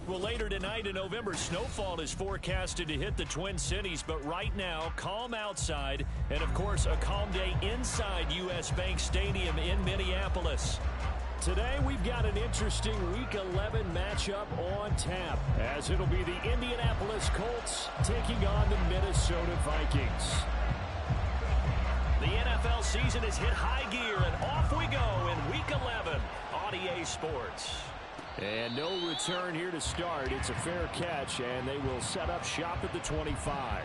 Well, later tonight in November, snowfall is forecasted to hit the Twin Cities, but right now, calm outside, and of course, a calm day inside U.S. Bank Stadium in Minneapolis. Today, we've got an interesting Week 11 matchup on tap, as it'll be the Indianapolis Colts taking on the Minnesota Vikings. The NFL season has hit high gear, and off we go in Week 11 on EA Sports. And no return here to start. It's a fair catch, and they will set up shop at the 25.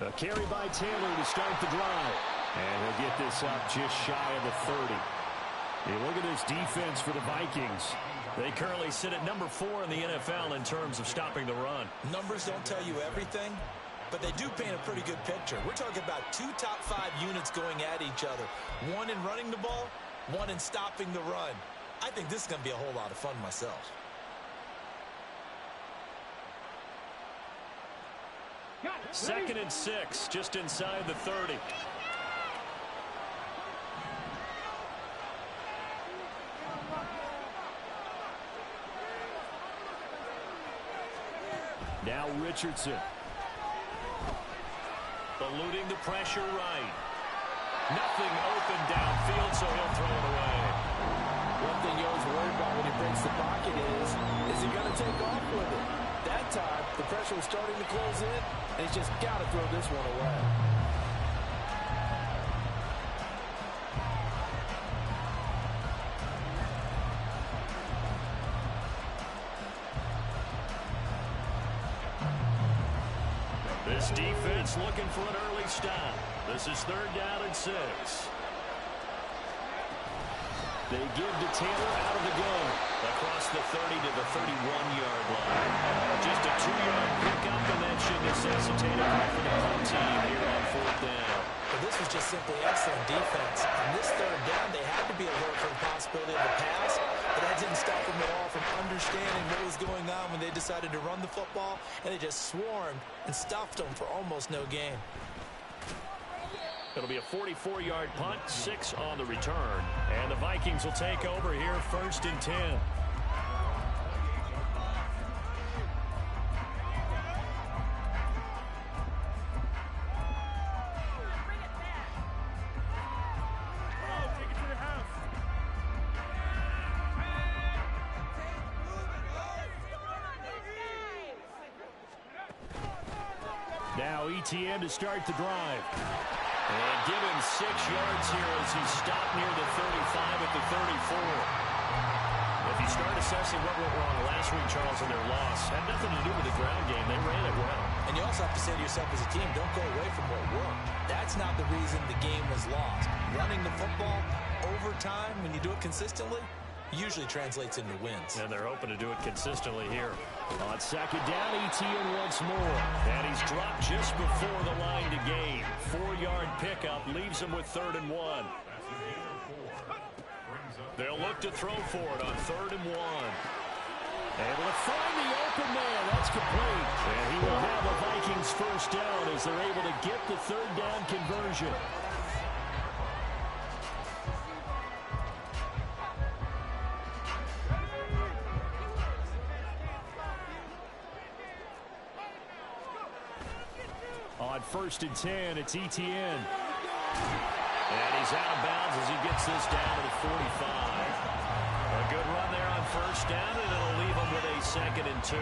A carry by Taylor to start the drive. And he'll get this up just shy of the 30. Hey, look at this defense for the Vikings. They currently sit at number 4 in the NFL in terms of stopping the run. Numbers don't tell you everything, but they do paint a pretty good picture. We're talking about 2 top 5 units going at each other. One in running the ball, one in stopping the run. I think this is going to be a whole lot of fun myself. Second and 6, just inside the 30. Now Richardson. Eluding the pressure right. Nothing open downfield, so he'll throw it away. One thing you always worry about when he breaks the pocket is he going to take off with it? That time, the pressure was starting to close in, and he's just got to throw this one away. This defense looking for an early stop. This is 3rd down and 6. They give to Taylor out of the gun. Across the 30 to the 31-yard line. Just a 2-yard pickup, and that should necessitate a call for the punt team here on 4th down. But this was just simply excellent defense. On this 3rd down, they had to be alert for the possibility of a pass, but that didn't stop them at all from understanding what was going on when they decided to run the football, and they just swarmed and stuffed them for almost no gain. It'll be a 44-yard punt, 6 on the return. And the Vikings will take over here, 1st and 10. Now ETN to start the drive. And give him 6 yards here as he stopped near the 35 at the 34. If you start assessing what went wrong last week, Charles, in their loss, had nothing to do with the ground game. They ran it well. And you also have to say to yourself as a team, don't go away from what worked. That's not the reason the game was lost. Running the football over time, when you do it consistently, usually translates into wins. And they're hoping to do it consistently here. On 2nd down, ETN once more. And he's dropped just before the line to gain. 4-yard pickup leaves him with 3rd and 1. They'll look to throw for it on 3rd and 1. Able to find the open man. That's complete. And he will have a Vikings 1st down as they're able to get the 3rd down conversion. On 1st and 10, it's ETN. And he's out of bounds as he gets this down to the 45. A good run there on 1st down, and it'll leave him with a 2nd and 2.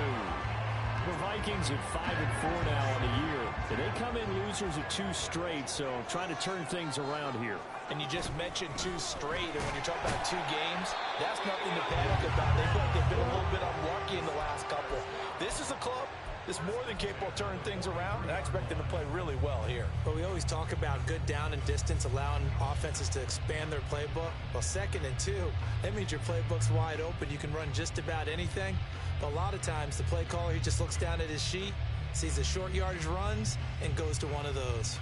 The Vikings at 5-4 now on the year. And they come in losers of 2 straight, so trying to turn things around here. And you just mentioned 2 straight, and when you're talking about 2 games, that's nothing to panic about. They've been a little bit unlucky in the last couple. This is a club that's more than capable of turning things around, and I expect them to play really well here. But we always talk about good down and distance, allowing offenses to expand their playbook. Well, 2nd and 2, that means your playbook's wide open. You can run just about anything. But a lot of times, the play caller, he just looks down at his sheet, sees the short yardage runs, and goes to one of those.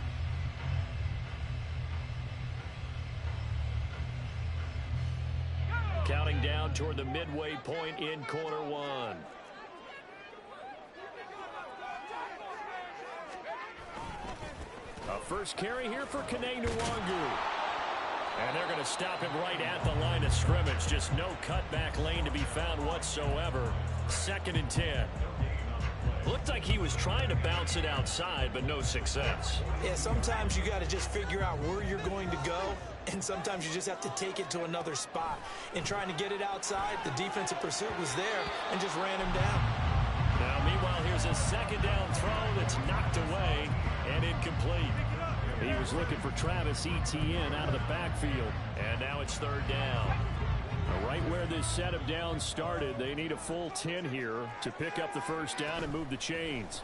Counting down toward the midway point in quarter one. A first carry here for Kene Nwangu. And they're going to stop him right at the line of scrimmage. Just no cutback lane to be found whatsoever. 2nd and 10. Looked like he was trying to bounce it outside, but no success. Yeah, sometimes you got to just figure out where you're going to go, and sometimes you just have to take it to another spot. In trying to get it outside, the defensive pursuit was there and just ran him down. Now, meanwhile, here's a 2nd down throw that's knocked away and incomplete. He was looking for Travis Etienne out of the backfield, and now it's 3rd down. Right where this set of downs started, they need a full 10 here to pick up the first down and move the chains.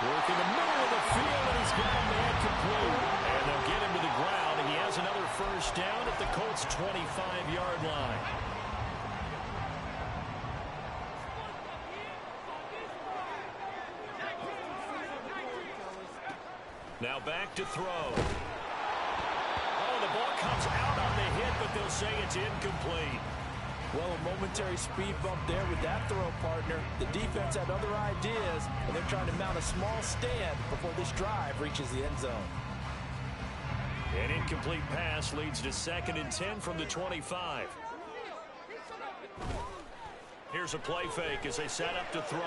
Work in the middle of the field, and he's got a man complete. And they'll get him to the ground, and he has another first down at the Colts' 25-yard line. Now back to throw. The ball comes out on the hit, but they'll say it's incomplete. Well, a momentary speed bump there with that throw, partner. The defense had other ideas, and they're trying to mount a small stand before this drive reaches the end zone. An incomplete pass leads to 2nd and 10 from the 25. Here's a play fake as they set up to throw.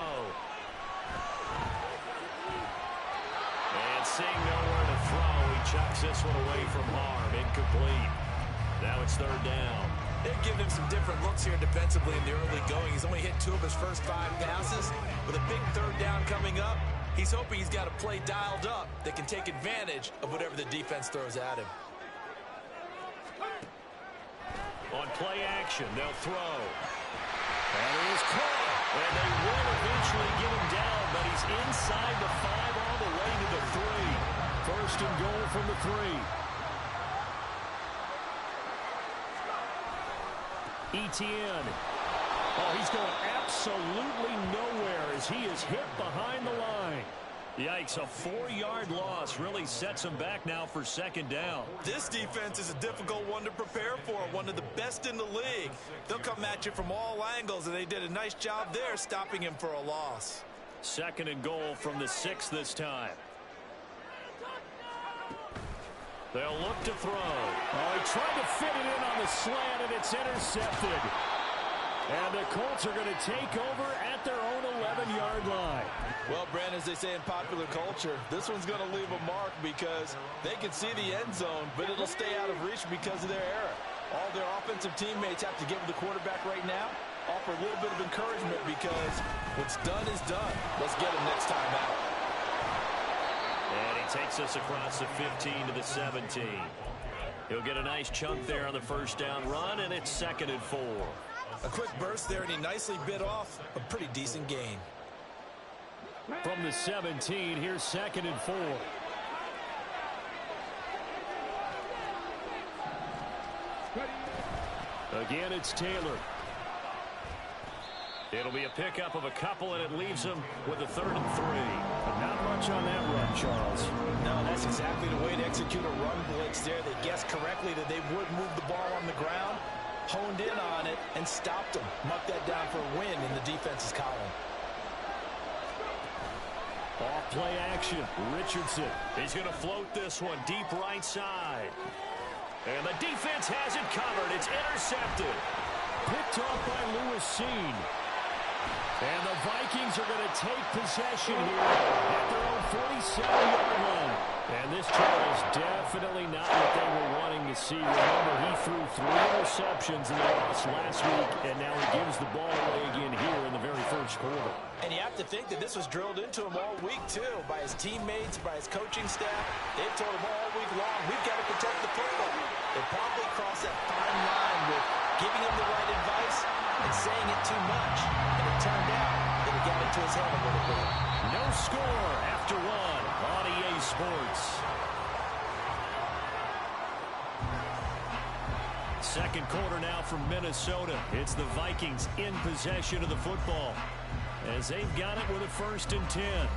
And seeing nowhere to throw, he chucks this one away from harm. Incomplete. Now it's 3rd down. They've given him some different looks here defensively in the early going. He's only hit 2 of his first 5 passes. With a big 3rd down coming up, he's hoping he's got a play dialed up that can take advantage of whatever the defense throws at him. On play action, they'll throw. And he is caught. And they will eventually get him down, but he's inside the 5 all the way to the 3. 1st and goal from the 3. Etienne. Oh, he's going absolutely nowhere as he is hit behind the line. Yikes, a 4-yard loss really sets him back now for 2nd down. This defense is a difficult one to prepare for, one of the best in the league. They'll come at you from all angles, and they did a nice job there stopping him for a loss. 2nd and goal from the 6 this time. They'll look to throw. Oh, he tried to fit it in on the slant, and it's intercepted. And the Colts are going to take over at their own 11-yard line. Well, Brandon, as they say in popular culture, this one's going to leave a mark because they can see the end zone, but it'll stay out of reach because of their error. All their offensive teammates have to give the quarterback right now, offer a little bit of encouragement because what's done is done. Let's get him next time out. And he takes us across the 15 to the 17. He'll get a nice chunk there on the 1st down run, and it's 2nd and 4. A quick burst there, and he nicely bit off a pretty decent gain. From the 17, here's 2nd and 4. Again, it's Taylor. It'll be a pickup of a couple, and it leaves him with a 3rd and 3. But not much on that run, Charles. No, that's exactly the way to execute a run blitz there. They guessed correctly that they would move the ball on the ground, honed in on it, and stopped them. Mucked that down for a win in the defense's column. Off play action. Richardson. He's going to float this one deep right side. And the defense has it covered. It's intercepted. Picked off by Lewis Seen. And the Vikings are going to take possession here at their own 47-yard line. And this, Charles, definitely not what they were wanting to see. Remember, he threw 3 interceptions in the loss last week, and now he gives the ball away again here in the very first quarter. And you have to think that this was drilled into him all week, too, by his teammates, by his coaching staff. They've told him all week long, we've got to protect the football. They probably crossed that fine line with giving him the right advice and saying it too much. And it turned out that it got into his head a little bit. No score after one on EA Sports. Second quarter now from Minnesota. It's the Vikings in possession of the football as they've got it with a 1st and 10.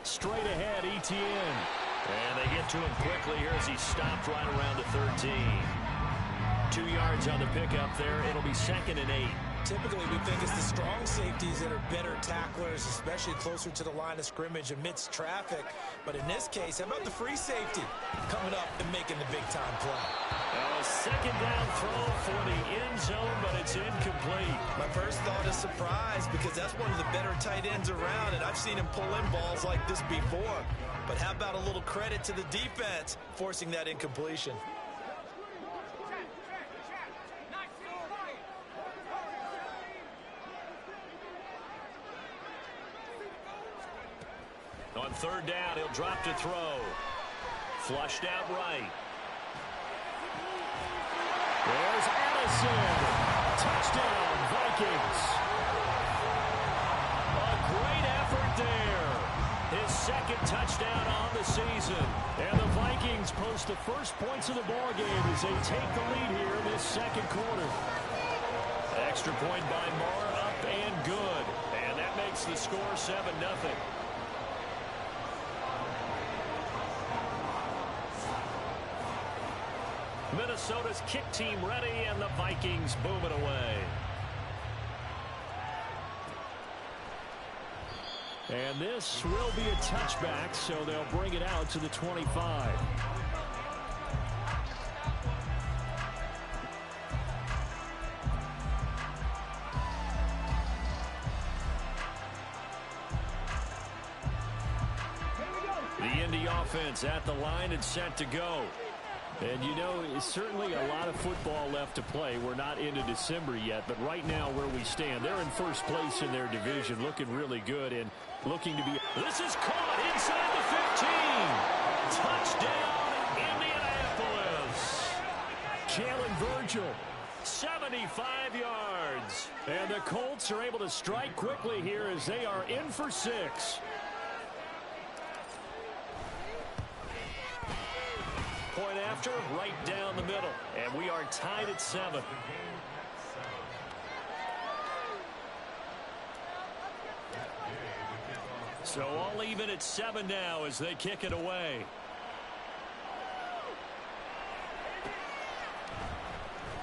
Straight ahead, ETN. And they get to him quickly here as he stopped right around the 13. 2 yards on the pickup there. It'll be 2nd and 8. Typically, we think it's the strong safeties that are better tacklers, especially closer to the line of scrimmage amidst traffic. But in this case, how about the free safety coming up and making the big-time play? A 2nd down throw for the end zone, but it's incomplete. My first thought is surprise because that's one of the better tight ends around, and I've seen him pull in balls like this before. But how about a little credit to the defense forcing that incompletion? On 3rd down, he'll drop to throw. Flushed out right. There's Addison. Touchdown, Vikings. A great effort there. His 2nd touchdown on the season. And the Vikings post the first points of the ballgame as they take the lead here in this 2nd quarter. Extra point by Marr, up and good. And that makes the score 7-0. Minnesota's kick team ready, and the Vikings boom it away. And this will be a touchback, so they'll bring it out to the 25. The Indy offense at the line and set to go. And, you know, it's certainly a lot of football left to play. We're not into December yet, but right now where we stand, they're in first place in their division, looking really good and looking to be. This is caught inside the 15. Touchdown, Indianapolis. Jalen Virgil, 75 yards. And the Colts are able to strike quickly here as they are in for 6. Point after, right down the middle. And we are tied at 7. So all even at 7 now as they kick it away.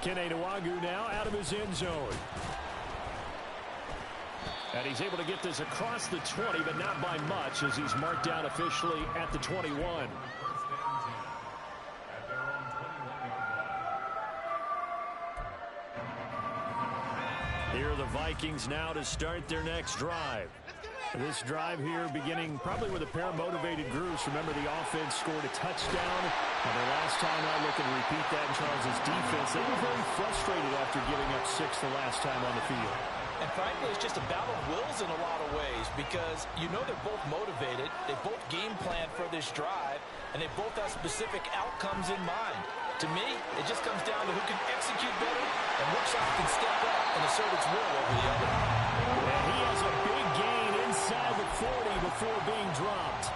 Kene Nwangwu now out of his end zone. And he's able to get this across the 20, but not by much as he's marked down officially at the 21. Here are the Vikings now to start their next drive. This drive here beginning probably with a pair of motivated groups. Remember, the offense scored a touchdown. And the last time I look and repeat that in Charles' defense, they were very frustrated after giving up 6 the last time on the field. And frankly, it's just a battle of wills in a lot of ways because you know they're both motivated. They both game plan for this drive, and they both have specific outcomes in mind. To me, it just comes down to who can execute better and which side can step up and assert its will over the other. And he has a big gain inside the 40 before being dropped.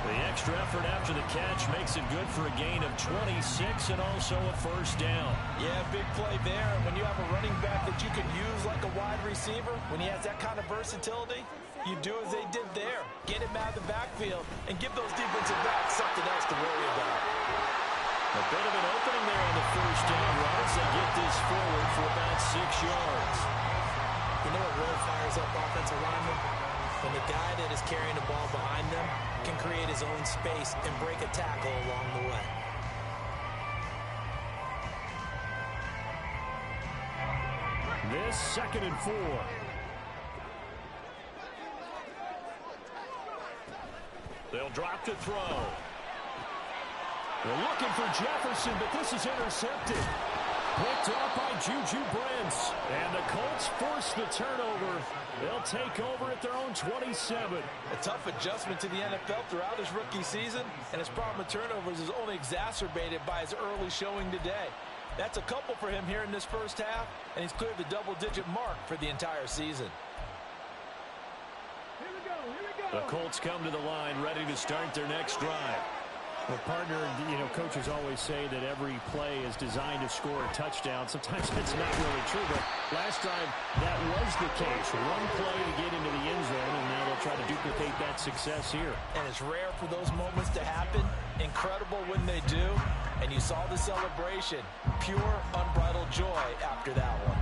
The extra effort after the catch makes it good for a gain of 26 and also a first down. Yeah, big play there. And when you have a running back that you can use like a wide receiver, when he has that kind of versatility, you do as they did there. Get him out of the backfield and give those defensive backs something else to worry about. A bit of an opening there on the first down as they get this forward for about 6 yards. You know what really fires up offensive linemen? When the guy that is carrying the ball behind them can create his own space and break a tackle along the way. This 2nd and 4. They'll drop to throw. They're looking for Jefferson, but this is intercepted. Picked off by Juju Brents. And the Colts force the turnover. They'll take over at their own 27. A tough adjustment to the NFL throughout his rookie season, and his problem with turnovers is only exacerbated by his early showing today. That's a couple for him here in this first half, and he's cleared the double-digit mark for the entire season. The Colts come to the line ready to start their next drive. Well, partner, coaches always say that every play is designed to score a touchdown. Sometimes that's not really true, but last time that was the case. One play to get into the end zone, and now they'll try to duplicate that success here. And it's rare for those moments to happen. Incredible when they do. And you saw the celebration. Pure, unbridled joy after that one.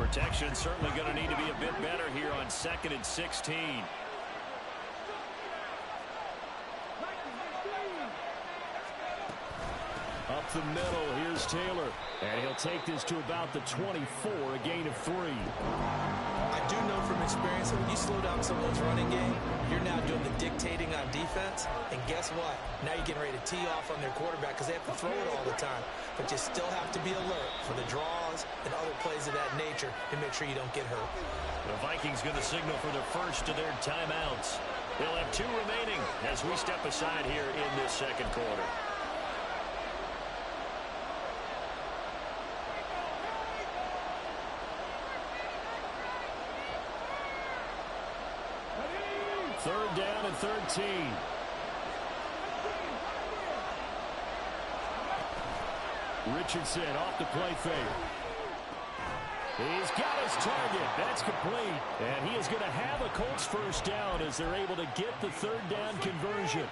Protection certainly going to need to be a bit better here on 2nd and 16. Up the middle, here's Taylor. And he'll take this to about the 24, a gain of 3. I do know from experience that when you slow down someone's running game, you're now doing the dictating on defense. And guess what? Now you're getting ready to tee off on their quarterback because they have to throw it all the time. But you still have to be alert for the draws and other plays of that nature to make sure you don't get hurt. The Vikings going to signal for the first of their timeouts. They'll have 2 remaining as we step aside here in this second quarter. Third down and 13. Richardson off the play fake. He's got his target. That's complete. And he is going to have a Colts first down as they're able to get the third down conversion.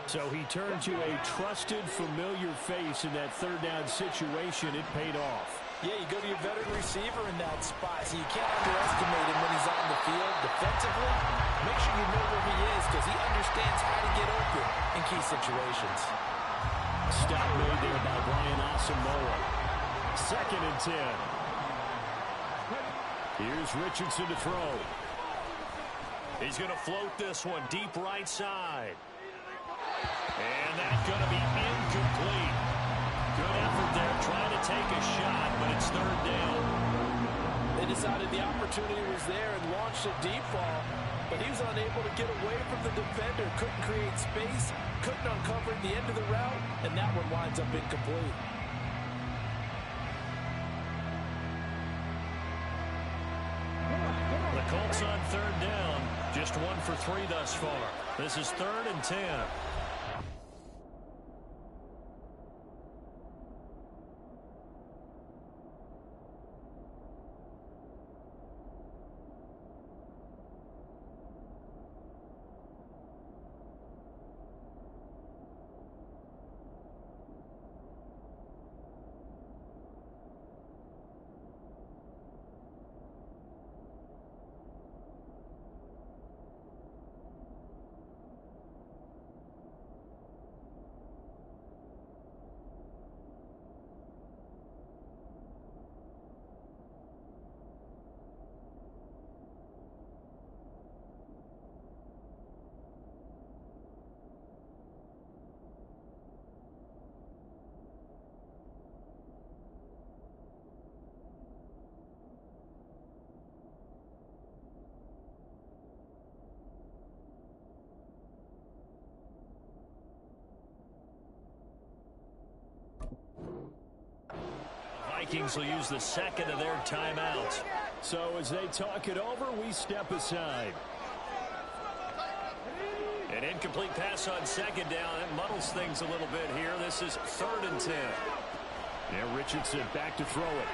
So he turned to a trusted, familiar face in that third down situation. It paid off. Yeah, you go to your veteran receiver in that spot, so you can't underestimate him when he's on the field defensively. Make sure you know where he is because he understands how to get open in key situations. Stop made there by Brian Asamoah. 2nd and 10. Here's Richardson to throw. He's going to float this one deep right side. And that's going to be incomplete. Good effort there trying to take a shot, but it's third down. They decided the opportunity was there and launched a deep ball, but he was unable to get away from the defender, couldn't create space, couldn't uncover the end of the route, and that one winds up incomplete. The Colts on third down, just 1 for 3 thus far. This is 3rd and 10. Vikings will use the second of their timeouts. So as they talk it over, we step aside. An incomplete pass on second down. It muddles things a little bit here. This is 3rd and 10. Yeah, Richardson back to throw it.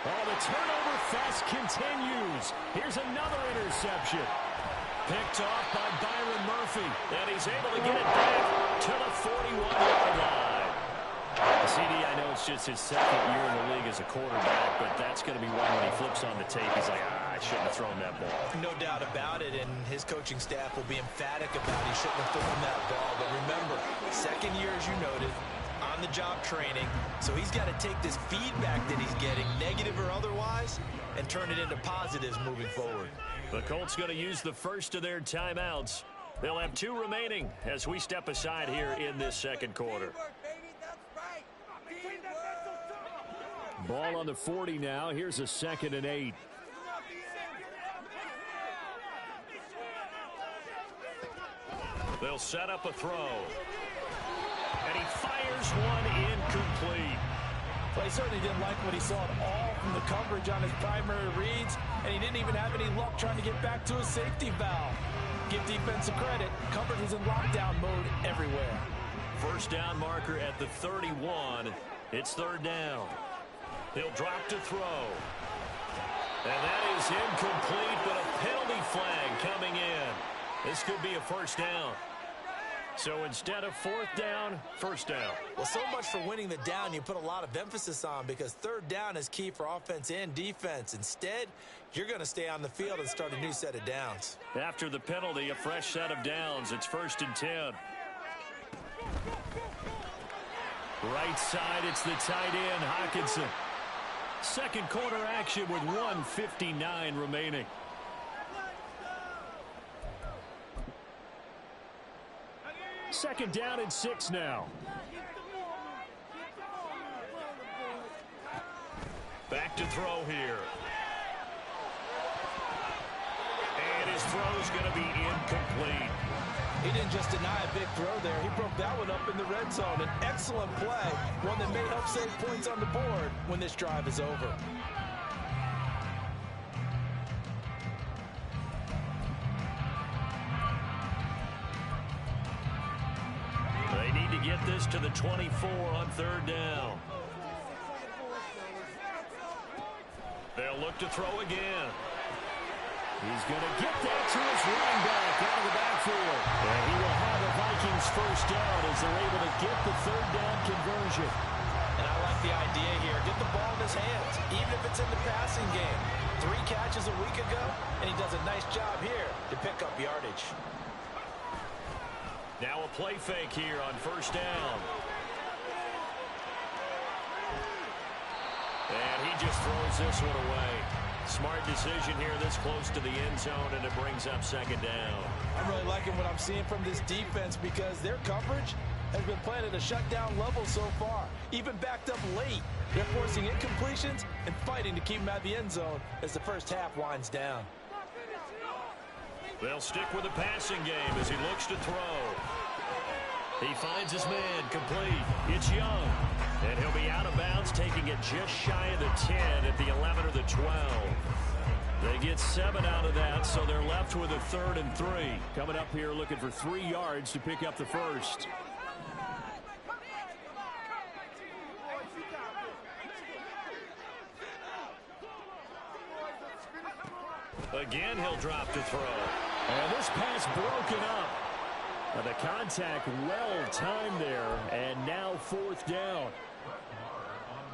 Oh, the turnover fest continues. Here's another interception. Picked off by Byron Murphy. And he's able to get it back to the 41-yard line. CD, I know it's just his 2nd year in the league as a quarterback, but that's going to be one when he flips on the tape. He's like, I shouldn't have thrown that ball. No doubt about it, and his coaching staff will be emphatic about he shouldn't have thrown that ball. But remember, 2nd year, as you noted, on-the-job training, so he's got to take this feedback that he's getting, negative or otherwise, and turn it into positives moving forward. The Colts going to use the first of their timeouts. They'll have 2 remaining as we step aside here in this second quarter. Ball on the 40 now. Here's a 2nd and 8. They'll set up a throw. And he fires one incomplete. Well, he certainly didn't like what he saw at all from the coverage on his primary reads, and he didn't even have any luck trying to get back to his safety valve. Give defensive credit. Coverage was in lockdown mode everywhere. First down marker at the 31. It's 3rd down. He'll drop to throw. And that is incomplete, but a penalty flag coming in. This could be a first down. So instead of 4th down, 1st down. Well, so much for winning the down you put a lot of emphasis on, because 3rd down is key for offense and defense. Instead, you're going to stay on the field and start a new set of downs. After the penalty, a fresh set of downs. It's 1st and 10. Right side, it's the tight end, Hockenson. Second quarter action with 1:59 remaining. Second down and 6 now. Back to throw here. And his throw's going to be incomplete. He didn't just deny a big throw there. He broke that one up in the red zone. An excellent play, one that may help save points on the board when this drive is over. They need to get this to the 24 on 3rd down. They'll look to throw again. He's going to get that to his running back out of the backfield. And he will have a Vikings first down as they're able to get the 3rd down conversion. And I like the idea here. Get the ball in his hands, even if it's in the passing game. 3 catches a week ago, and he does a nice job here to pick up yardage. Now a play fake here on 1st down. And he just throws this one away. Smart decision here this close to the end zone, and it brings up 2nd down. I'm really liking what I'm seeing from this defense, because their coverage has been playing at a shutdown level so far. Even backed up late, they're forcing incompletions and fighting to keep them out of the end zone as the first half winds down. They'll stick with the passing game as he looks to throw. He finds his man, complete. It's Young. And he'll be out of bounds, taking it just shy of the 10 at the 11 or the 12. They get 7 out of that, so they're left with a 3rd and 3. Coming up here looking for 3 yards to pick up the first. Again, he'll drop to throw. And this pass broken up. The contact well timed there, and now 4th down.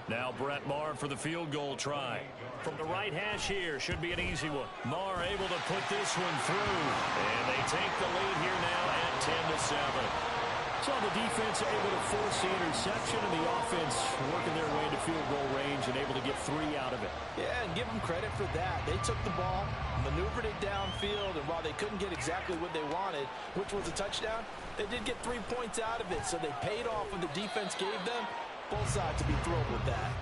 Now Brett Maher for the field goal try. From the right hash here, should be an easy one. Maher able to put this one through. And they take the lead here now at 10-7. So the defense able to force the interception, and the offense working their way into field goal range and able to get 3 out of it. Yeah, and give them credit for that. They took the ball, maneuvered it downfield, and while they couldn't get exactly what they wanted, which was a touchdown, they did get 3 points out of it, so they paid off what the defense gave them. Both sides to be thrilled with that.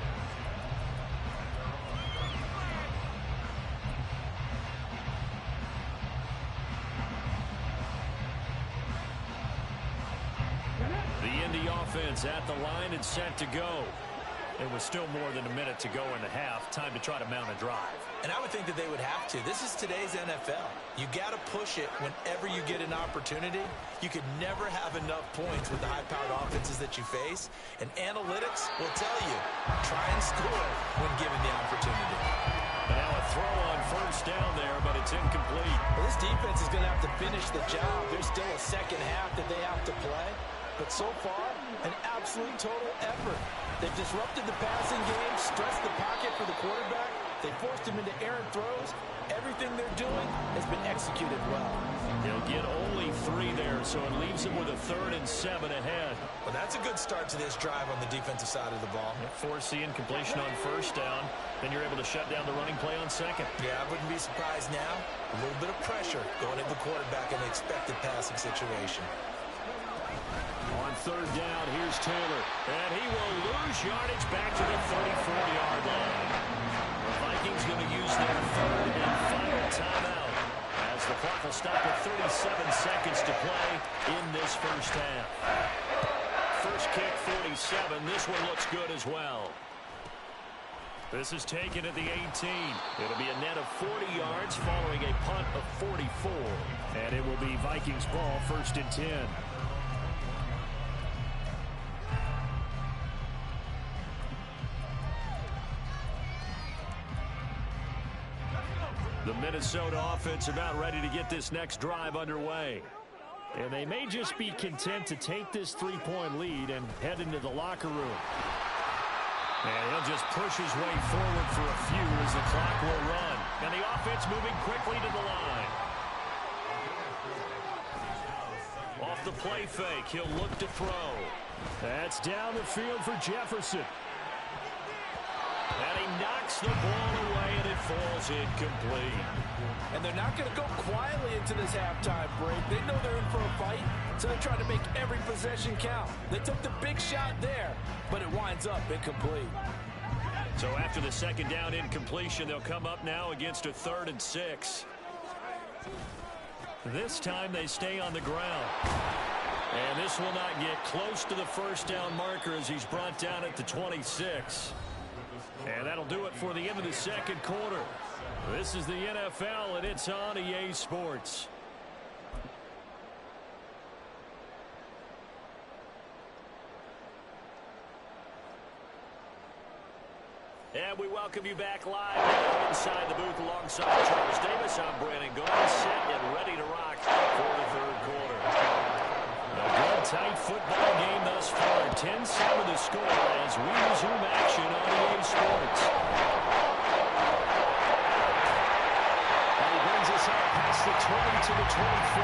The Indy offense at the line and set to go. It was still more than a minute to go in the half. Time to try to mount a drive. And I would think that they would have to. This is today's NFL. You got to push it whenever you get an opportunity. You could never have enough points with the high-powered offenses that you face. And analytics will tell you, try and score when given the opportunity. And now a throw on 1st down there, but it's incomplete. Well, this defense is going to have to finish the job. There's still a second half that they have to play. But so far, an absolute total effort. They've disrupted the passing game, stressed the pocket for the quarterback. They forced him into errant throws. Everything they're doing has been executed well. He'll get only 3 there, so it leaves him with a 3rd and 7 ahead. Well, that's a good start to this drive on the defensive side of the ball. Force the incompletion on 1st down, then you're able to shut down the running play on 2nd. Yeah, I wouldn't be surprised now. A little bit of pressure going at the quarterback in the expected passing situation. On 3rd down, here's Taylor, and he will lose yardage back to the 34-yard line. The Vikings going to use their 3rd and final timeout as the clock will stop with 37 seconds to play in this first half. First kick, 47. This one looks good as well. This is taken at the 18. It'll be a net of 40 yards following a punt of 44. And it will be Vikings ball, 1st and 10. The Minnesota offense about ready to get this next drive underway. And they may just be content to take this 3-point lead and head into the locker room. And he'll just push his way forward for a few as the clock will run. And the offense moving quickly to the line. Off the play fake, he'll look to throw. That's down the field for Jefferson. And he knocks the ball away, and it falls incomplete. And they're not going to go quietly into this halftime break. They know they're in for a fight, so they're trying to make every possession count. They took the big shot there, but it winds up incomplete. So after the 2nd down incompletion, they'll come up now against a 3rd and 6. This time they stay on the ground. And this will not get close to the 1st down marker as he's brought down at the 26. And that'll do it for the end of the 2nd quarter. This is the NFL, and it's on EA Sports. And we welcome you back live inside the booth alongside Charles Davis. I'm Brandon Gomes, set and ready to rock for the 3rd quarter. A good, tight football game thus far. 10-7 the score as we resume action on EA Sports. And he brings us up past the 20 to the 24.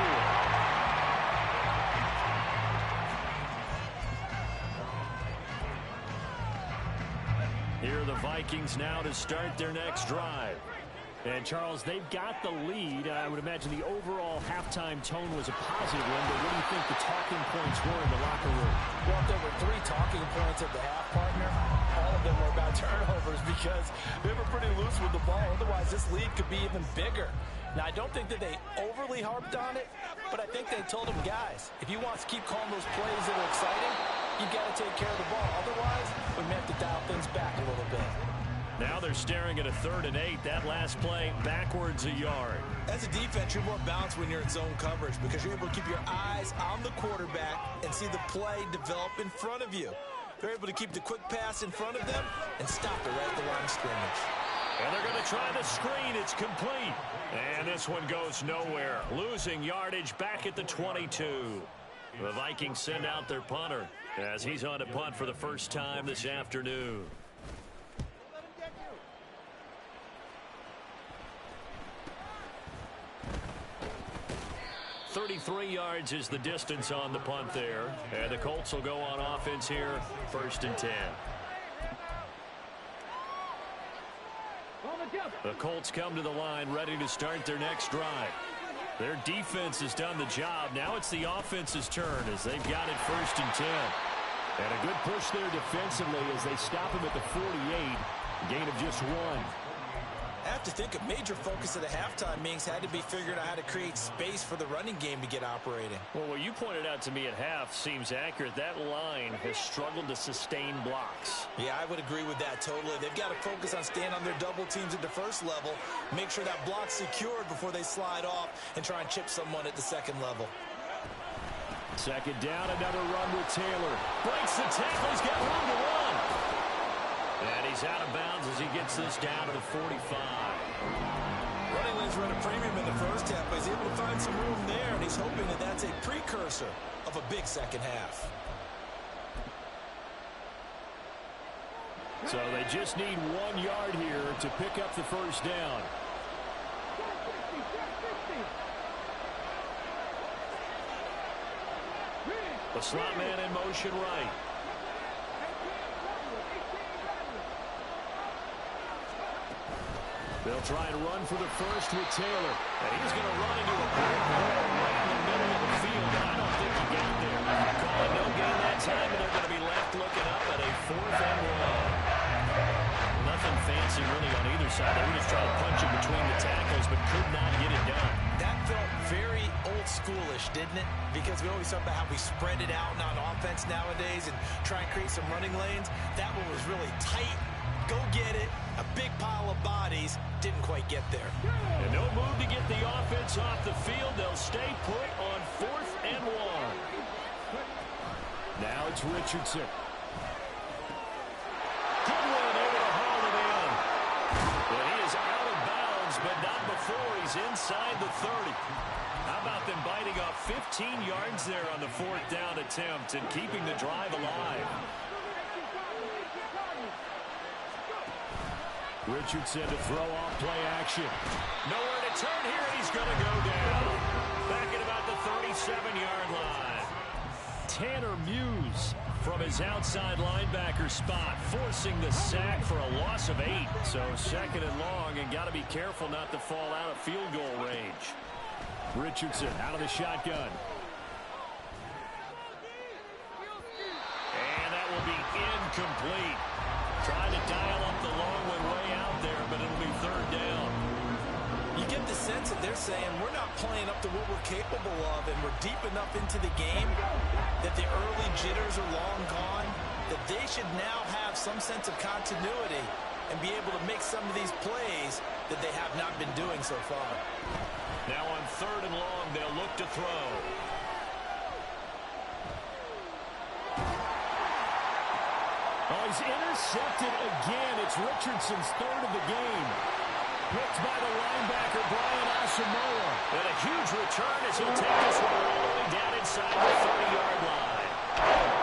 Here are the Vikings now to start their next drive. And, Charles, they've got the lead. I would imagine the overall halftime tone was a positive one, but what do you think the talking points were in the locker room? Well, if there were 3 talking points at the half, partner, all of them were about turnovers because they were pretty loose with the ball. Otherwise, this lead could be even bigger. Now, I don't think that they overly harped on it, but I think they told them, guys, if you want to keep calling those plays that are exciting, you've got to take care of the ball. Otherwise, we may have to dial things back a little bit. Now they're staring at a 3rd and 8. That last play backwards a yard. As a defense, you're more balanced when you're in zone coverage because you're able to keep your eyes on the quarterback and see the play develop in front of you. They're able to keep the quick pass in front of them and stop it right at the line of scrimmage. And they're going to try the screen. It's complete. And this one goes nowhere. Losing yardage back at the 22. The Vikings send out their punter as he's on to punt for the first time this afternoon. 33 yards is the distance on the punt there. And the Colts will go on offense here, 1st and 10. The Colts come to the line ready to start their next drive. Their defense has done the job. Now it's the offense's turn as they've got it 1st and 10. And a good push there defensively as they stop him at the 48. Gain of just 1. I have to think a major focus at the halftime meetings had to be figuring out how to create space for the running game to get operating. Well, what you pointed out to me at half seems accurate. That line has struggled to sustain blocks. Yeah, I would agree with that totally. They've got to focus on staying on their double teams at the first level, make sure that block's secured before they slide off and try and chip someone at the second level. 2nd down, another run with Taylor. Breaks the tackle, he's got room to run. And he's out of bounds as he gets this down to the 45. Running lanes were at a premium in the first half, but he's able to find some room there, and he's hoping that that's a precursor of a big second half. So they just need 1 yard here to pick up the first down. The slot man in motion right. They'll try and run for the first with Taylor. And he's going to run into a brick wall right in the middle of the field. And I don't think he got there. Calling no gain that time, and they're going to be left looking up at a 4th and 1. Nothing fancy really on either side. They were just trying to punch it between the tackles, but could not get it done. That felt very old schoolish, didn't it? Because we always talk about how we spread it out on offense nowadays and try and create some running lanes. That one was really tight. Go get it. A big pile of bodies. Didn't quite get there. And no move to get the offense off the field. They'll stay put on 4th and 1. Now it's Richardson. Good one over to haul it in. Well, he is out of bounds, but not before he's inside the 30. How about them biting off 15 yards there on the 4th down attempt and keeping the drive alive? Richardson to throw off play action. Nowhere to turn here. He's going to go down. Back at about the 37-yard line. Tanner Muse from his outside linebacker spot, forcing the sack for a loss of 8. So 2nd and long, and got to be careful not to fall out of field goal range. Richardson out of the shotgun. And that will be incomplete. Trying to dial up the long one way out there, but it'll be 3rd down. You get the sense that they're saying we're not playing up to what we're capable of, and we're deep enough into the game that the early jitters are long gone, that they should now have some sense of continuity and be able to make some of these plays that they have not been doing so far. Now on 3rd and long, they'll look to throw. Oh, he's intercepted again. It's Richardson's 3rd of the game. Picked by the linebacker, Brian Asamoah. And a huge return as he'll take this one all the way down inside the 30-yard line.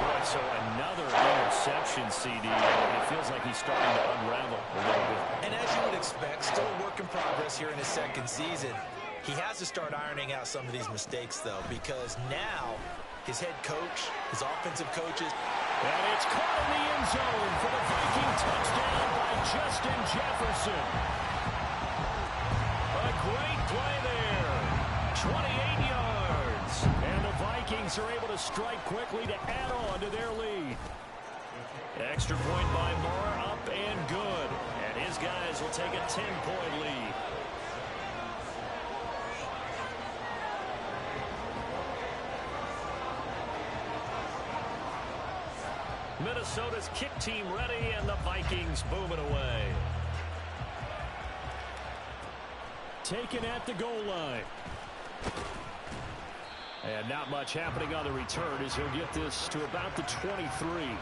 Boy, so another interception, CD. It feels like he's starting to unravel a little bit. And as you would expect, still a work in progress here in his 2nd season. He has to start ironing out some of these mistakes, though, because now his head coach, his offensive coaches. And it's caught in the end zone for the Viking touchdown by Justin Jefferson. A great play there. 28 yards. And the Vikings are able to strike quickly to add on to their lead. Extra point by Moore, up and good. And his guys will take a 10-point lead. Minnesota's kick team ready, and the Vikings moving away. Taken at the goal line. And not much happening on the return as he'll get this to about the 23.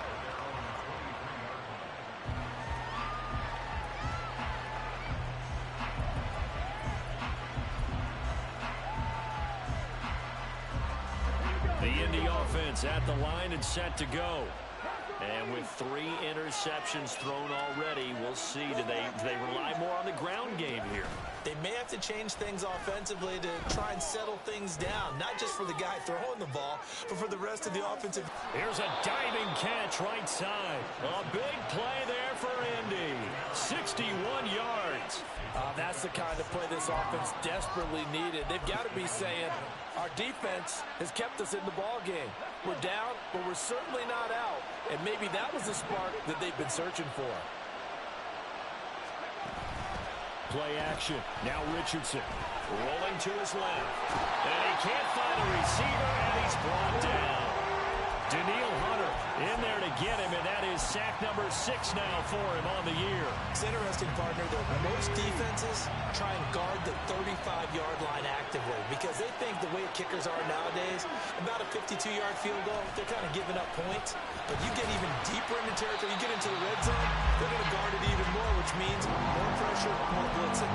The Indy offense at the line and set to go. And with 3 interceptions thrown already, we'll see. Do they rely more on the ground game here? They may have to change things offensively to try and settle things down, not just for the guy throwing the ball, but for the rest of the offensive. Here's a diving catch right side. A big play there for Indy. 61 yards. That's the kind of play this offense desperately needed. They've got to be saying, our defense has kept us in the ball game. We're down, but we're certainly not out. And maybe that was the spark that they've been searching for. Play action. Now Richardson. Rolling to his left. And he can't find a receiver, and he's brought down. Daniil Hunter in there to get him, and that is sack number 6 now for him on the year. It's interesting, partner, that most defenses try and guard the 35-yard line actively because they think the way kickers are nowadays, about a 52-yard field goal, they're kind of giving up points. But you get even deeper into territory, you get into the red zone, they're going to guard it even more, which means more pressure, more blitzing.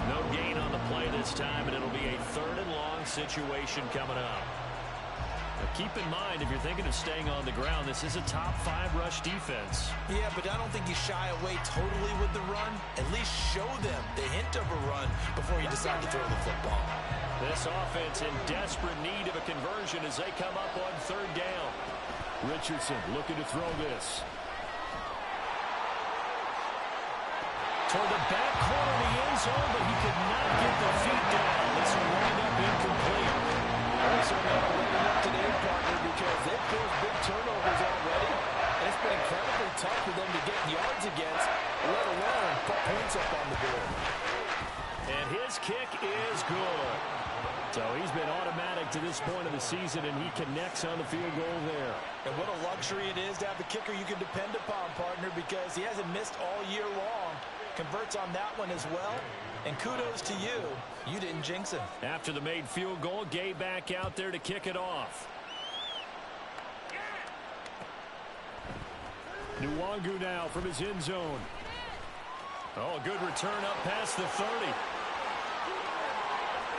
No gain on the play this time, and it'll be a 3rd and long situation coming up. But keep in mind, if you're thinking of staying on the ground, this is a top 5 rush defense. Yeah, but I don't think you shy away totally with the run. At least show them the hint of a run before you decide to throw the football. This offense in desperate need of a conversion as they come up on third down. Richardson looking to throw this. Toward the back corner of the end zone, but he could not get the feet down. This will wind up incomplete. Also got to run up today, partner, because they've caused big turnovers already. And it's been incredibly tough for them to get yards against, let alone put points up on the board. And his kick is good. So he's been automatic to this point of the season, and he connects on the field goal there. And what a luxury it is to have a kicker you can depend upon, partner, because he hasn't missed all year long. Converts on that one as well. And kudos to you. You didn't jinx him. After the made field goal, Gay back out there to kick it off. Nwangu now from his end zone. Oh, good return up past the 30.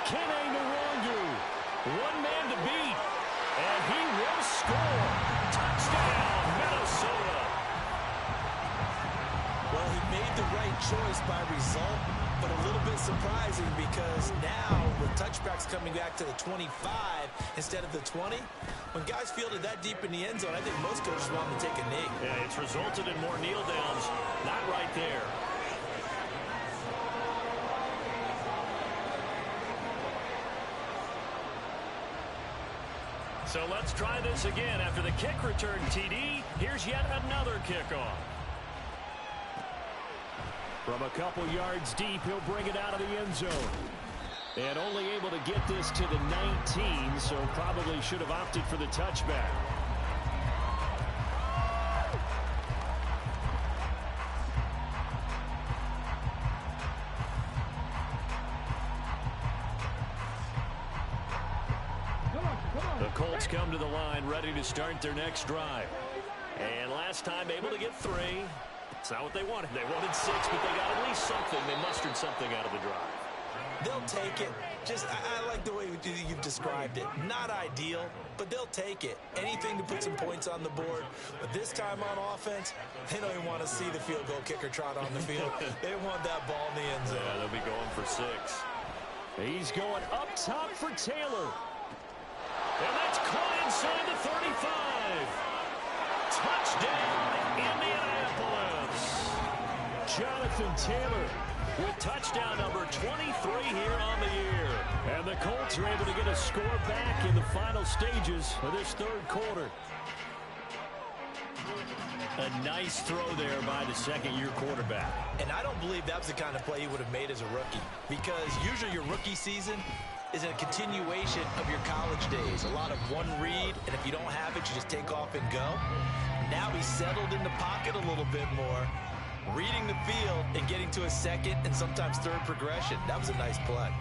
Kene Nwangu. One man to beat. And he will score. Touchdown, Minnesota. Well, he made the right choice by result, but a little bit surprising because now with touchbacks coming back to the 25 instead of the 20, when guys fielded that deep in the end zone, I think most coaches want to take a knee. Yeah, it's resulted in more kneel downs. Not right there. So let's try this again. After the kick return TD, here's yet another kickoff. From a couple yards deep, he'll bring it out of the end zone. And only able to get this to the 19, so probably should have opted for the touchback. The Colts come to the line, ready to start their next drive. And last time able to get 3. It's not what they wanted. They wanted 6, but they got at least something. They mustered something out of the drive. They'll take it. I like the way you've described it. Not ideal, but they'll take it. Anything to put some points on the board. But this time on offense, they don't even want to see the field goal kicker trot on the field. They want that ball in the end zone. Yeah, they'll be going for 6. He's going up top for Taylor. And that's caught inside the 35. Touchdown, Indianapolis. Jonathan Taylor with touchdown number 23 here on the year. And the Colts are able to get a score back in the final stages of this third quarter. A nice throw there by the second-year quarterback. And I don't believe that was the kind of play he would have made as a rookie. Because usually your rookie season is a continuation of your college days. A lot of one read, and if you don't have it, you just take off and go. Now he's settled in the pocket a little bit more, reading the field and getting to a second and sometimes third progression. That was a nice play.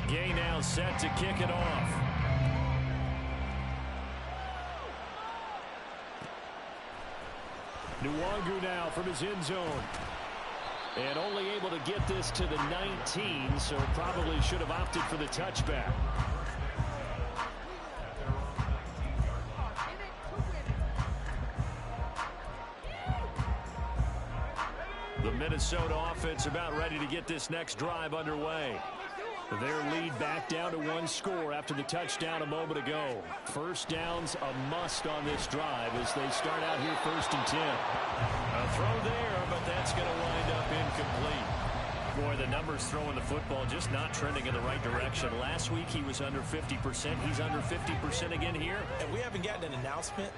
Gay now set to kick it off. Nwangu now from his end zone. And only able to get this to the 19, so probably should have opted for the touchback. The Minnesota offense about ready to get this next drive underway. Their lead back down to 1 score after the touchdown a moment ago. First down's a must on this drive as they start out here 1st and 10. A throw there, but that's going to wind up incomplete. Boy, the numbers throwing the football just not trending in the right direction. Last week he was under 50%. He's under 50% again here. And we haven't gotten an announcement,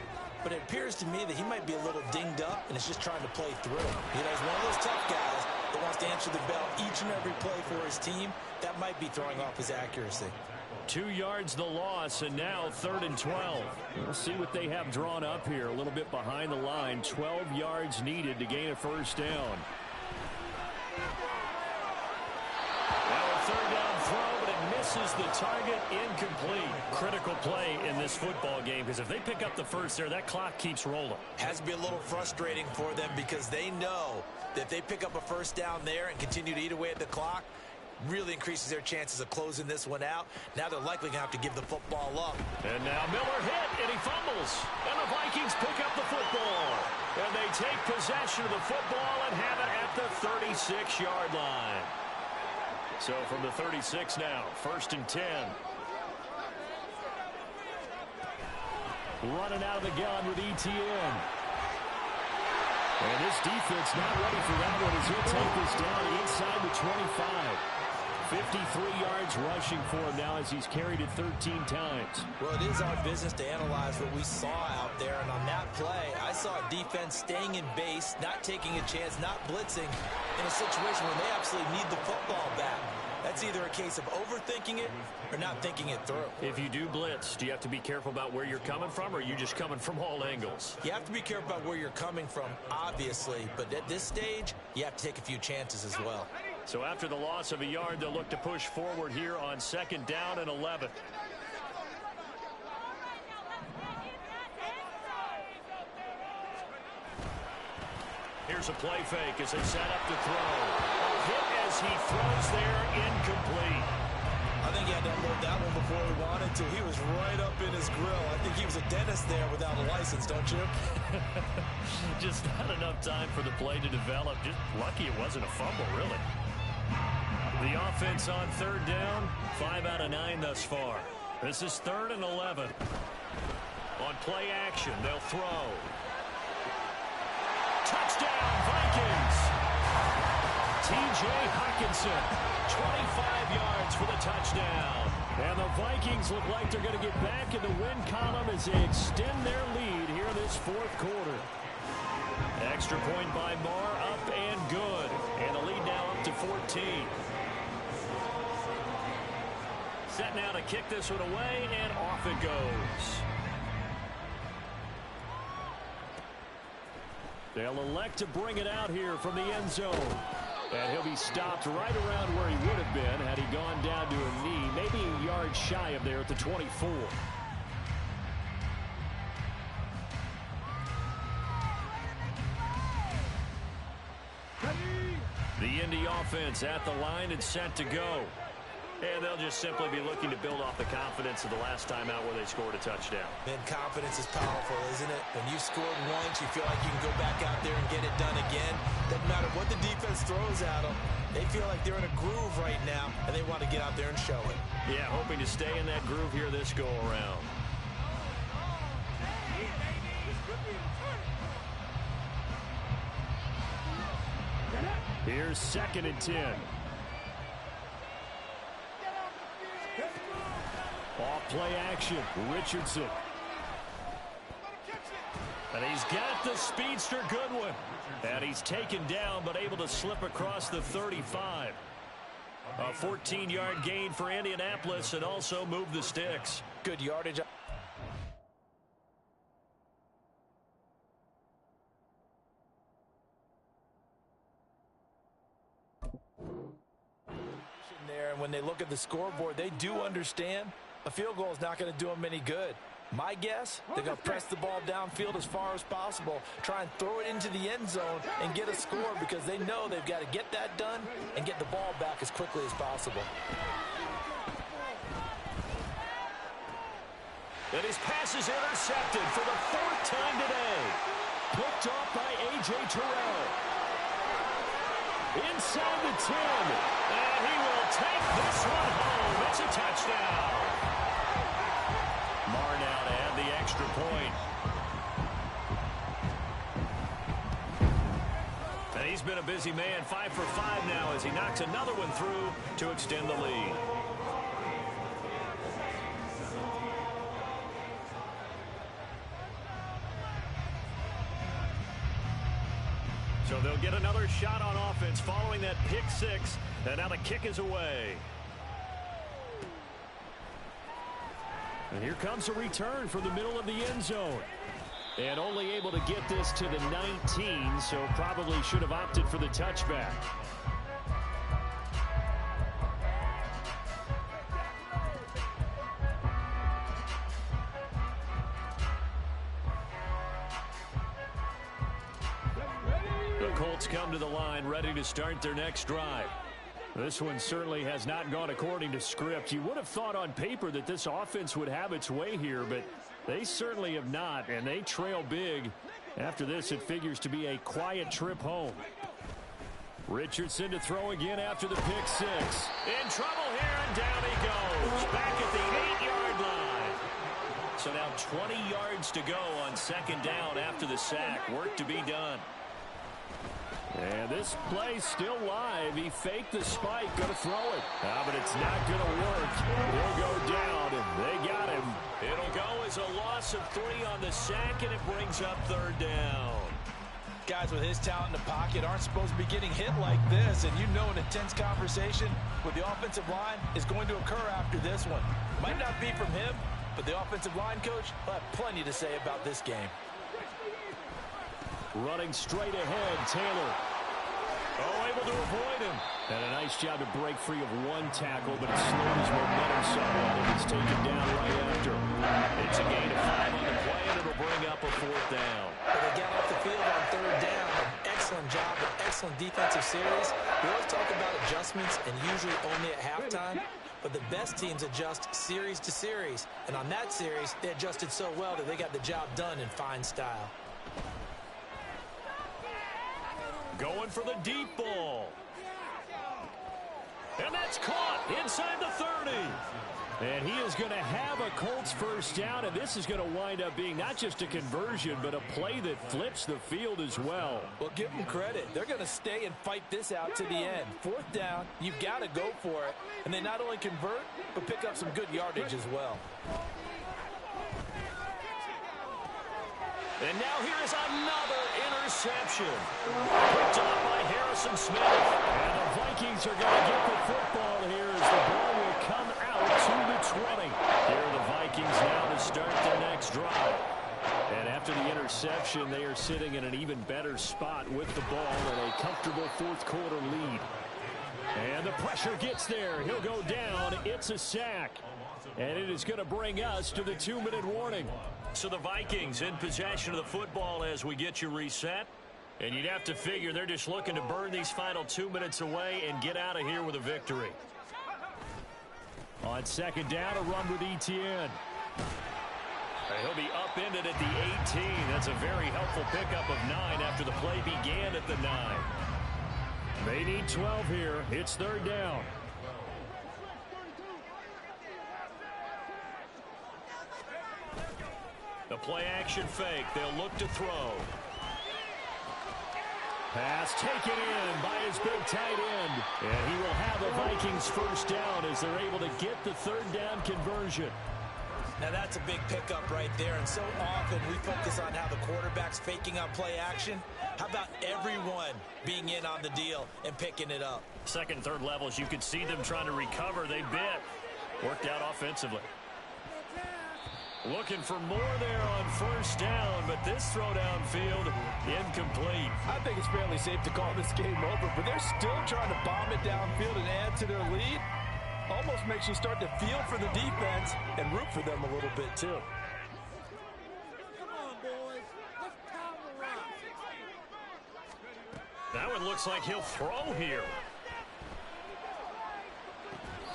but it appears to me that he might be a little dinged up and is just trying to play through. You know, he's one of those tough guys that wants to answer the bell each and every play for his team. That might be throwing off his accuracy. 2 yards the loss, and now 3rd and 12. We'll see what they have drawn up here. A little bit behind the line. 12 yards needed to gain a first down. Now a 3rd down throw, but it misses the target. Incomplete. Critical play in this football game, because if they pick up the first there, that clock keeps rolling. Has to be a little frustrating for them because they know that if they pick up a first down there and continue to eat away at the clock, really increases their chances of closing this one out. Now they're likely going to have to give the football up. And now Miller hit, and he fumbles. And the Vikings pick up the football. And they take possession of the football and have it at the 36-yard line. So from the 36 now, 1st and 10. Running out of the gun with ETN. And this defense not ready for that one as he'll take this down inside the 25. 53 yards rushing for him now as he's carried it 13 times. Well, it is our business to analyze what we saw out there. And on that play, I saw a defense staying in base, not taking a chance, not blitzing in a situation where they absolutely need the football back. That's either a case of overthinking it or not thinking it through. If you do blitz, do you have to be careful about where you're coming from, or are you just coming from all angles? You have to be careful about where you're coming from, obviously. But at this stage, you have to take a few chances as well. So after the loss of a yard, they'll look to push forward here on 2nd down and 11. Here's a play fake as they set up to throw. A hit as he throws there, incomplete. I think he had to unload that one before he wanted to. He was right up in his grill. I think he was a dentist there without a license, don't you? Just not enough time for the play to develop. Just lucky it wasn't a fumble, really. The offense on 3rd down, 5 out of 9 thus far. This is 3rd and 11. On play action, they'll throw. Touchdown, Vikings! T.J. Hockenson, 25 yards for the touchdown. And the Vikings look like they're going to get back in the win column as they extend their lead here this 4th quarter. Extra point by Marr, up and good. And the lead now up to 14. Set now to kick this one away, and off it goes. They'll elect to bring it out here from the end zone. And he'll be stopped right around where he would have been had he gone down to a knee, maybe a yard shy of there at the 24. The Indy offense at the line and set to go. And they'll just simply be looking to build off the confidence of the last time out where they scored a touchdown. Man, confidence is powerful, isn't it? When you scored once, you feel like you can go back out there and get it done again. Doesn't matter what the defense throws at them. They feel like they're in a groove right now, and they want to get out there and show it. Yeah, hoping to stay in that groove here this go-around. Here's 2nd and 10. Off play action, Richardson. And he's got the speedster Goodwin. And he's taken down, but able to slip across the 35. A 14-yard gain for Indianapolis and also move the sticks. Good yardage. There, and when they look at the scoreboard, they do understand a field goal is not going to do them any good. My guess, they're going to press the ball downfield as far as possible, try and throw it into the end zone and get a score because they know they've got to get that done and get the ball back as quickly as possible. And his pass is intercepted for the 4th time today. Picked off by A.J. Terrell. Inside the 10. And he will take this one home. It's a touchdown. Marr now to add the extra point. And he's been a busy man, 5 for 5 now as he knocks another one through to extend the lead. So they'll get another shot on offense following that pick 6. And now the kick is away. And here comes a return from the middle of the end zone. And only able to get this to the 19, so probably should have opted for the touchback. The Colts come to the line ready to start their next drive. This one certainly has not gone according to script. You would have thought on paper that this offense would have its way here, but they certainly have not, and they trail big. After this, it figures to be a quiet trip home. Richardson to throw again after the pick six. In trouble here, and down he goes. Back at the 8-yard line. So now 20 yards to go on second down after the sack. Work to be done. And this play still live. He faked the spike, going to throw it. But it's not going to work. He'll go down, and they got him. It'll go as a loss of 3 on the sack, and it brings up third down. Guys with his talent in the pocket aren't supposed to be getting hit like this, and you know an intense conversation with the offensive line is going to occur after this one. Might not be from him, but the offensive line coach will have plenty to say about this game. Running straight ahead, Taylor. Able to avoid him. And a nice job to break free of one tackle, but it slowed his momentum somewhat, and he's taken down right after. It's a gain of 5 on the play, and it'll bring up a 4th down. But they got off the field on third down. An excellent job, an excellent defensive series. We always talk about adjustments, and usually only at halftime. But the best teams adjust series to series. And on that series, they adjusted so well that they got the job done in fine style. Going for the deep ball. And that's caught inside the 30. And he is going to have a Colts first down, and this is going to wind up being not just a conversion, but a play that flips the field as well. Well, give them credit. They're going to stay and fight this out to the end. 4th down, you've got to go for it. And they not only convert, but pick up some good yardage as well. And now here is another interception. Picked up by Harrison Smith. And the Vikings are going to get the football here as the ball will come out to the 20. Here are the Vikings now to start their next drive. And after the interception, they are sitting in an even better spot with the ball and a comfortable 4th quarter lead. And the pressure gets there. He'll go down. It's a sack. And it is going to bring us to the 2-minute warning. So the Vikings in possession of the football as we get you reset. And you'd have to figure they're just looking to burn these final 2 minutes away and get out of here with a victory. On second down, a run with Etienne. He'll be upended at the 18. That's a very helpful pickup of 9 after the play began at the 9. They need 12 here. It's third down. The play-action fake. They'll look to throw. Pass taken in by his big tight end. And he will have the Vikings first down as they're able to get the third down conversion. Now that's a big pickup right there, and so often we focus on how the quarterback's faking out play action. How about everyone being in on the deal and picking it up? Second, third levels, you could see them trying to recover. They bit. Worked out offensively. Looking for more there on first down, but this throw downfield incomplete. I think it's fairly safe to call this game over, but they're still trying to bomb it downfield and add to their lead. Almost makes you start to feel for the defense and root for them a little bit, too. Come on, boys. Let's pound the rock. That one looks like he'll throw here.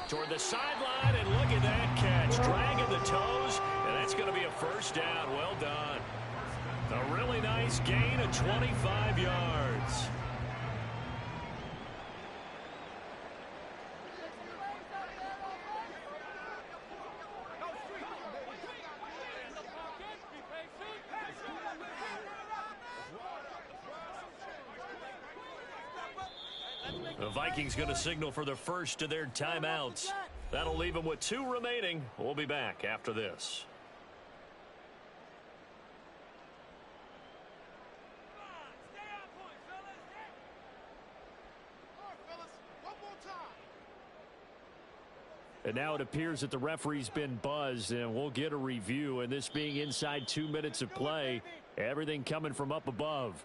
Toward the sideline, and look at that catch. Dragging the toes, and that's going to be a first down. Well done. A really nice gain of 25 yards. The Vikings going to signal for the first of their timeouts. That'll leave them with 2 remaining. We'll be back after this. And now it appears that the referee's been buzzed, and we'll get a review. And this being inside 2 minutes of play, everything coming from up above.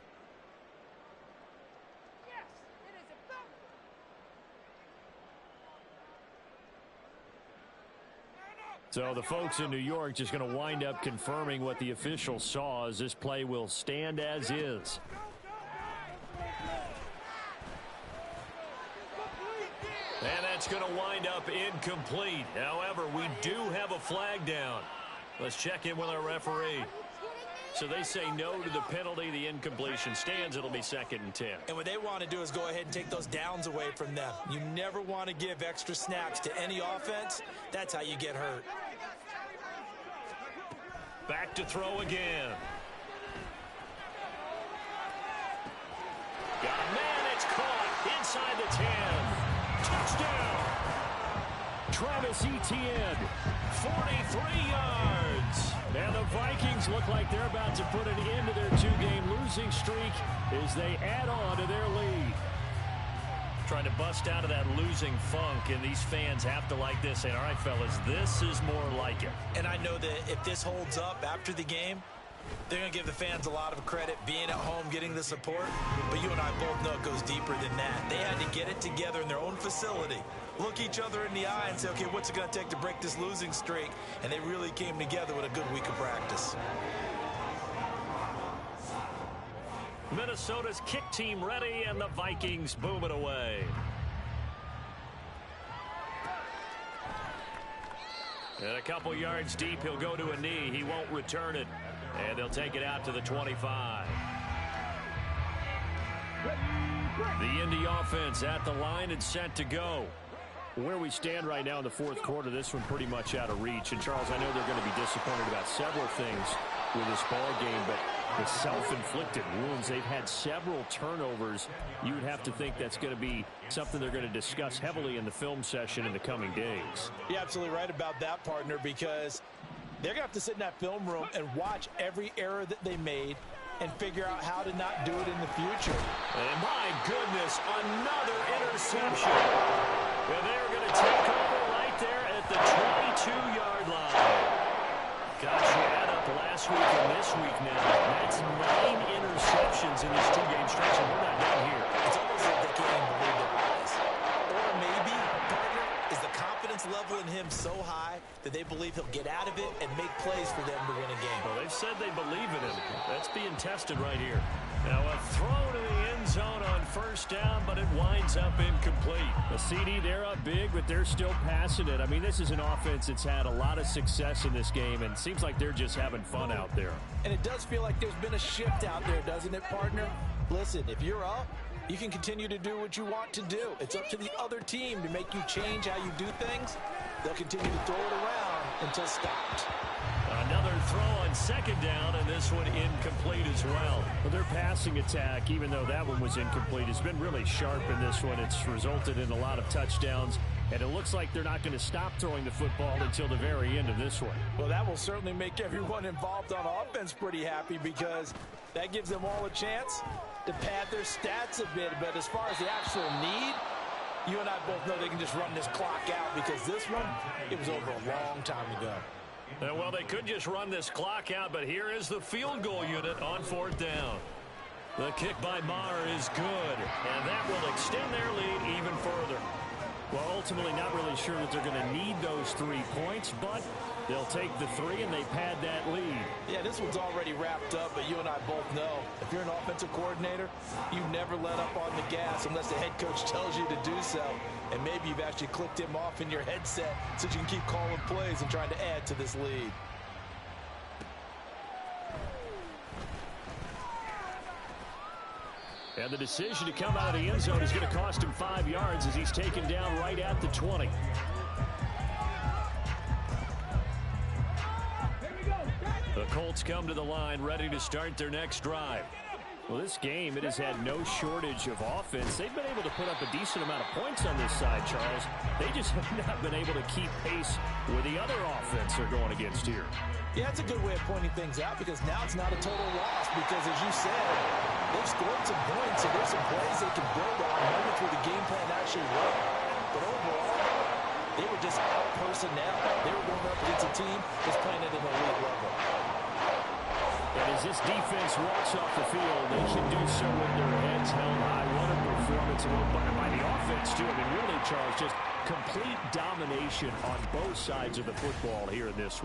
So the folks in New York just going to wind up confirming what the official saw, as this play will stand as is. that's going to wind up incomplete. However, we do have a flag down. Let's check in with our referee. So they say no to the penalty. The incompletion stands. It'll be 2nd and 10. And what they want to do is go ahead and take those downs away from them. You never want to give extra snaps to any offense. That's how you get hurt. Back to throw again. Got a man. It's caught inside the 10. Touchdown. Travis Etienne, 43 yards. And the Vikings look like they're about to put an end to their 2-game losing streak as they add on to their lead. Trying to bust out of that losing funk, and these fans have to like this. Saying, all right, fellas, this is more like it. And I know that if this holds up after the game, they're going to give the fans a lot of credit being at home, getting the support. But you and I both know it goes deeper than that. They had to get it together in their own facility, look each other in the eye and say, okay, what's it going to take to break this losing streak? And they really came together with a good week of practice. Minnesota's kick team ready, and the Vikings boom it away. And a couple yards deep, he'll go to a knee. He won't return it. And they'll take it out to the 25. The Indy offense at the line and set to go. Where we stand right now in the 4th quarter, this one pretty much out of reach. And, Charles, I know they're going to be disappointed about several things with this ball game, but the self-inflicted wounds, they've had several turnovers. You would have to think that's going to be something they're going to discuss heavily in the film session in the coming days. You're absolutely right about that, partner, because they're going to have to sit in that film room and watch every error that they made and figure out how to not do it in the future. And my goodness, another interception. And they're going to take over right there at the 22-yard line. Gosh, you add up last week and this week now. That's 9 interceptions in this 2-game stretch, and we're not done here. It's almost like they can't even believe their eyes. Or maybe, partner, is the confidence level in him so high that they believe he'll get out of it and make plays for them to win a game. Well, they've said they believe in him. That's being tested right here. Now a throw to the end zone on 1st down, but it winds up incomplete. The CD, they're up big, but they're still passing it. I mean, this is an offense that's had a lot of success in this game, and it seems like they're just having fun out there. And it does feel like there's been a shift out there, doesn't it, partner? Listen, if you're up, you can continue to do what you want to do. It's up to the other team to make you change how you do things. They'll continue to throw it around until stopped. Another throw on 2nd down, and this one incomplete as well. Well, their passing attack, even though that one was incomplete, has been really sharp in this one. It's resulted in a lot of touchdowns, and it looks like they're not going to stop throwing the football until the very end of this one. Well, that will certainly make everyone involved on offense pretty happy, because that gives them all a chance to pad their stats a bit. But as far as the actual need, you and I both know they can just run this clock out, because this one, it was over a long time ago. Well, they could just run this clock out, but here is the field goal unit on 4th down. The kick by Maher is good, and that will extend their lead even further. Well, ultimately not really sure that they're going to need those 3 points, but they'll take the 3 and they pad that lead. Yeah, this one's already wrapped up, but you and I both know if you're an offensive coordinator, you never let up on the gas unless the head coach tells you to do so. And maybe you've actually clicked him off in your headset so you can keep calling plays and trying to add to this lead. And the decision to come out of the end zone is going to cost him 5 yards as he's taken down right at the 20. The Colts come to the line ready to start their next drive. Well, this game, it has had no shortage of offense. They've been able to put up a decent amount of points on this side, Charles. They just have not been able to keep pace with the other offense they're going against here. Yeah, that's a good way of pointing things out, because now it's not a total loss, because as you said, they've scored some points, and there's some plays they can build on, moments where the game plan actually worked. But overall, they were just out personnel. They were going up against a team that's playing at an elite level. And as this defense walks off the field, they should do so with their heads held high. What a performance by the offense, too. I mean, really, Charles, just complete domination on both sides of the football here in this one.